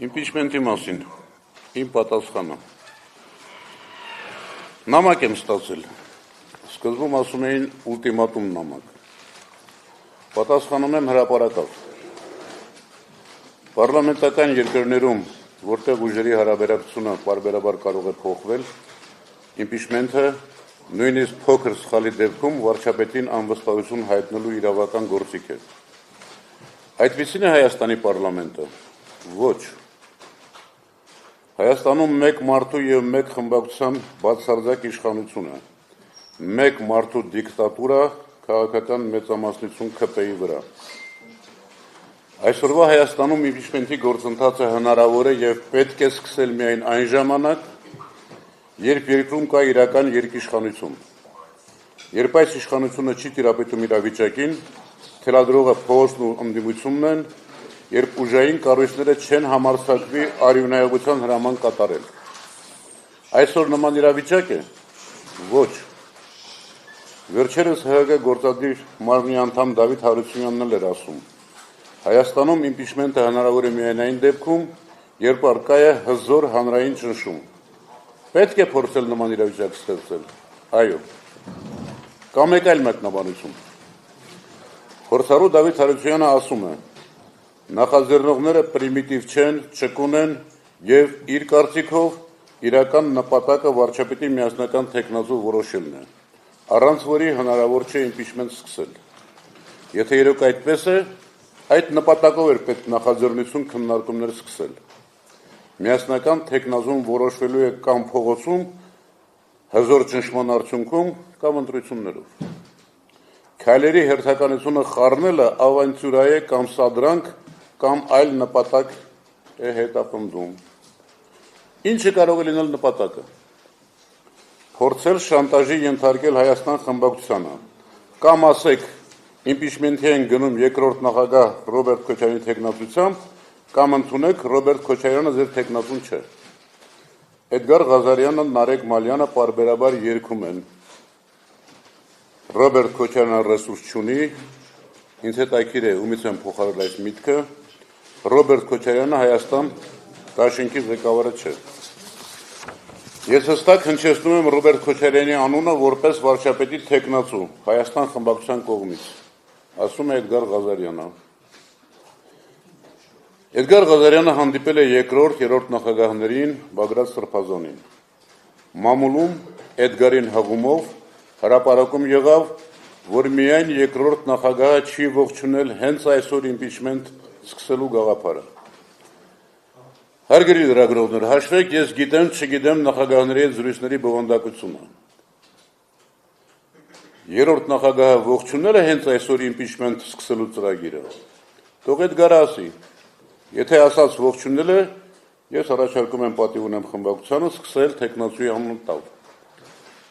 Impeachment-ի մասին իմ պատասխանը։ Նամակ եմ ստացել։ Սկզբում ասում էին ուլտիմատում նամակ։ Պատասխանում եմ հրապարակավ։ Պարլամենտական երկրներում, որտեղ ուժերի հարաբերակցությունը պարբերաբար կարող է փոխվել, impeachment-ը նույնիսկ փոքր սխալի դեպքում վարչապետին անվստահություն հայտնելու իրավական գործիք է։ Այդպիսին է Հայաստանի պարլամենտը։ Ոչ։ Հայաստանում մեկ մարդու և մեկ խմբակցության բացարձակ իշխանություն է, մեկ մարդու դիկտատուրա քաղաքական մեծամասնություն ՔՊ-ի վրա։ Այսօրվա Հայաստանում impeachment-ի գործընթացը հնարավոր է և պետք է սկսել միայն այն ժամանակ, երբ երկրում կա իրական երկիշխանություն։ Երբ այս իշխանությունը չի տիրապետում իրավիճակին, թելադրողը փողոցն ու ընդդիմությունն են, երբ ուժային կառույցները չեն համարձակվի արյունայողության հրաման կատարել։ Այսօր նման իրավիճակ է։ Ոչ։ Վերջերս ՀՀԿ գործադիր մարմնի անդամ Դավիթ Հարությունյանն էլ էր ասում. Հայաստանում impeachment-ը հնարավոր է միայն այն դեպքում, երբ առկա է հզոր հանրային ճնշում։ Պետք է փորձել նման իրավիճակ ստեղծել։ Այո։ Կամ մեկ այլ մեկնաբանություն։ Փորձառու Դավիթ Հարությունյանը ասում է. նախաձեռնողները պրիմիտիվ չեն, ճկուն են և իր կարծիքով իրական նպատակը վարչապետի միասնական թեկնածու որոշելն է, առանց որի հնարավոր չէ impeachment սկսել։ Եթե իրոք այդպես է, այդ նպատակով էր պետք նախաձեռնություն քննարկումներ սկսել։ Միասնական թեկնածուն որոշվելու է կամ փողոցում, հզոր ճնշման արդյունքում կամ ընտրություններով։ Քայլերի հերթականությունը խառնելը ավանտյուրա է կամ սադրանք կամ այլ նպատակ է հետապնդում։ Ինչը կարող է լինել նպատակը։ Փորձել շանտաժի ենթարկել Հայաստան խմբակցությանը, կամ ասեք impeachment-ի են գնում երկրորդ նախագահ Ռոբերտ Քոչարյանի թեկնածությամբ, կամ ընդունեք Ռոբերտ Քոչարյանը ձեր թեկնածուն չէ։ Էդգար Ղազարյանը, Նարեկ Մալյանը պարբերաբար երգում են. Ռոբերտ Քոչարյանը ռեսուրս չունի, ինձ հետաքրքիր է ումից են փոխարել այս միտքը, Ռոբերտ Քոչարյանը Հայաստան դաշինքի ղեկավարը չէ։ Ես հստակ հնչեցնում եմ Ռոբերտ Քոչարյանի անունը որպես վարչապետի թեկնածու Հայաստան խմբակցության կողմից, ասում է Էդգար Ղազարյանը։ Էդգար Ղազարյանը հանդիպել է երրորդ նախագահներին Բագրատ Սրբազանին։ Մամուլում Էդգարին հղումով հրապարակում եղավ, որ միայն երկրորդ նախագահը չի ողջունել հենց այսօր impeachment սկսելու գաղափարը։ Հարգելի լրագրողներ, հաշվեք, ես գիտեմ, չգիտեմ նախագահների հետ զրույցների բովանդակությունը։ Երրորդ նախագահը ողջունել է հենց այսօր impeachment սկսելու ծրագիրը։ Թող Էդգարը ասի։ Եթե ասած ողջունել է, ես առաջարկում եմ պատիվ ունեմ խմբակցությանը սկսել թեկնածուի անուն տալ։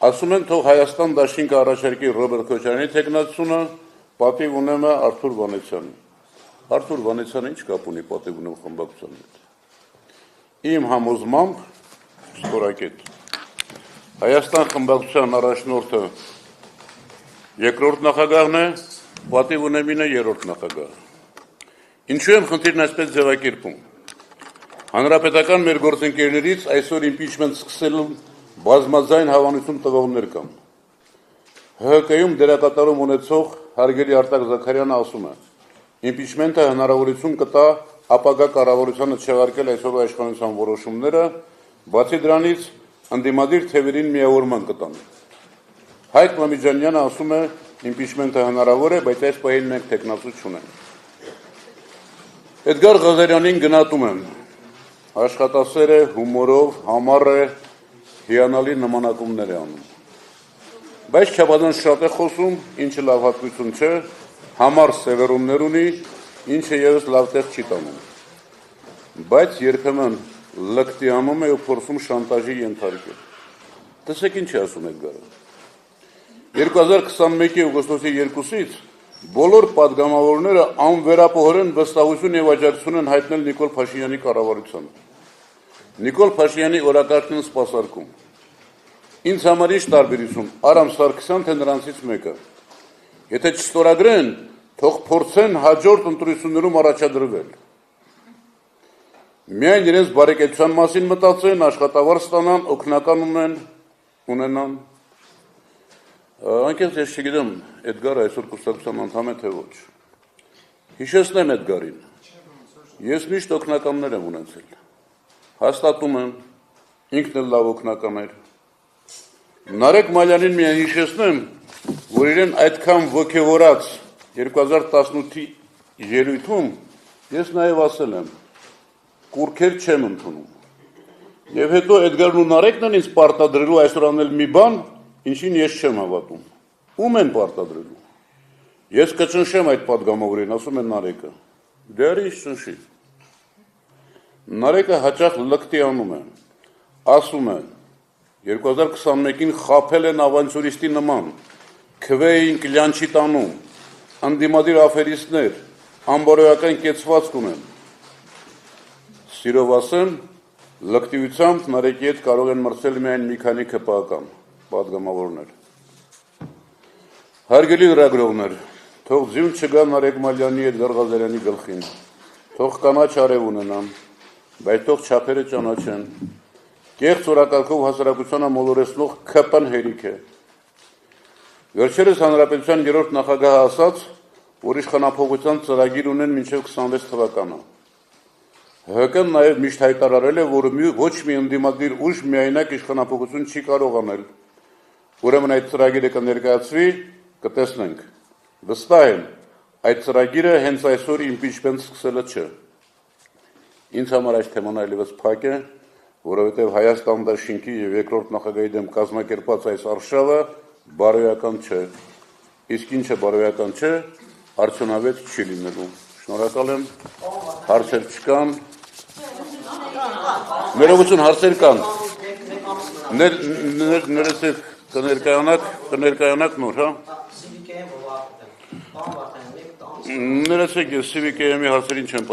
Ասում են, թող Հայաստան դաշինքը առաջարկի Ռոբերտ Քոչարյանի թեկնածությունը, պատիվ ունեմ Արթուր Վանեցյանի։ Արթուր Վանեցյանը ինչ կապ ունի պատիվ ունեմ խմբակցության հետ։ Իմ համոզմամբ ստորակետ Հայաստան խմբակցության առաջնորդը երկրորդ նախագահն է, պատիվ ունեմինը երրորդ նախագահը։ Ինչու եմ խնդիրն այսպես ձևակերպում։ Հանրապետական մեր գործընկերներից այսօր impeachment սկսելու բազմաձայն հավանություն տվողներ կան։ ՀՀԿ-ում դերակատարում ունեցող հարգելի Արտակ Զաքարյանը ասում է. impeachment-ը հնարավորություն կտա ապագա կառավարությանը չեղարկել այսօրվա իշխանության որոշումները, բացի դրանից ընդդիմադիր թևերին միավորման կտան։ Հայկ Մամիջանյանը ասում է impeachment-ը հնարավոր է, բայց այս պահին մենք թեկնածու չունենք։ Էդգար Ղազարյանին գնահատում եմ։ Աշխատասեր է, հումորով, համառ է, հիանալի նմանակումներ է անում։ Բայց չափազանց շատ է խոսում, ինչը լավ հատկություն չէ, համառ սևեռումներ ունի, ինչը ևս լավ տեղ չի տանում։ Բայց երբեմն լկտի անում է ու փորձում շանտաժի ենթարկել։ Տեսեք ինչ է ասում Էդգարը։ 2021-ի օգոստոսի 2-ից բոլոր պատգամավորները անվերապահորեն վստահություն և աջակցություն են հայտնել Նիկոլ Փաշինյանի կառավարությանը։ Նիկոլ Փաշինյանի օրակարգն սպասարկում։ Ինձ համար ինչ տարբերություն, Արամ Սարգսյան թե նրանցից մեկը։ Եթե չստորագրեն, թող փորձեն հաջորդ ընտրություններում առաջադրվել։ Միայն իրենց բարեկեցության մասին մտածեն, աշխատավարձ ստանան, օգնական ունենան։ Անկեղծ ես չգիտեմ, Էդգարը այսօր կուսակցության անդամ է թե ոչ։ Հիշեցնեմ Էդգարին։ Ես միշտ օգնականներ եմ ունեցել։ Հաստատում եմ, ինքն էլ լավ օգնական էր։ Նարեկ Մալյանին միայն հիշեցնեմ, որ իրեն այդքան ոգևորած 2018-ի ելույթում ես նաև ասել եմ, կուրքեր չեմ ընդունում։ Եվ հետո Էդգարն ու Նարեկն են ինձ պարտադրելու այսօր անել մի բան, ինչին ես չեմ հավատում։ Ում են պարտադրելու։ Ես կճնշեմ այդ պատգամավորին, ասում են Նարեկը։ Դե արի ինչ ճնշի։ Նարեկը հաճախ լկտի անում է, ասում է, 2021-ին խաբել են ավանցյուրիստի նման, քվեին կլյանչի տանում, անդիմադիր աֆերիստներ, անբարոյական կեցվածք ունեն։ Սիրով ասեմ, լկտիությամբ Նարեկի հետ կարող են մրցել միայն մի քանի ԿՊԱ-ական պատգամավորներ։ Հարգելի լրագրողներ, թող ձյուն չգա Նարեկ Մալյանի հետ Գարղազարյանի գլխին, թող կանաչ արև ունենան, բայց թող չափերը ճանաչեն, կեղծ օրակարգով հասարակությանը մոլորեցնող ԿՊ-ն հերիք է։ Վերջերս Հանրապետության 3-րդ նախագահը ասաց, որ իշխանափոխության ծրագիր ունեն մինչև 26 թվականը։ ՀԿ-ն նաև միշտ հայտարարել է, որ ոչ մի ընդդիմադիր ուժ միայնակ իշխանափոխություն չի կարող անել։ Ուրեմն այդ ծրագիրը կներկայացվի, կտեսնենք։ Վստահ եմ, այդ ծրագիրը հենց այսօր իմպիչմենտ սկսելը չէ։ Ինձ համար այս թեման այլևս փակ է, որովհետև Հայաստան դաշինքի եւ երկրորդ նախագահի դեմ կազմակերպած այս արշավը բարոյական չէ։ Իսկ ինչը բարոյական չէ, արդյունավետ չի լինելու։ Շնորհակալ եմ, հարցեր չկան։ Ներողություն, հարցեր կան։ Ներեցեք, կներկայանաք նոր, հա։ Ներեցեք, ես Civic AM-ի հարցերին չեմ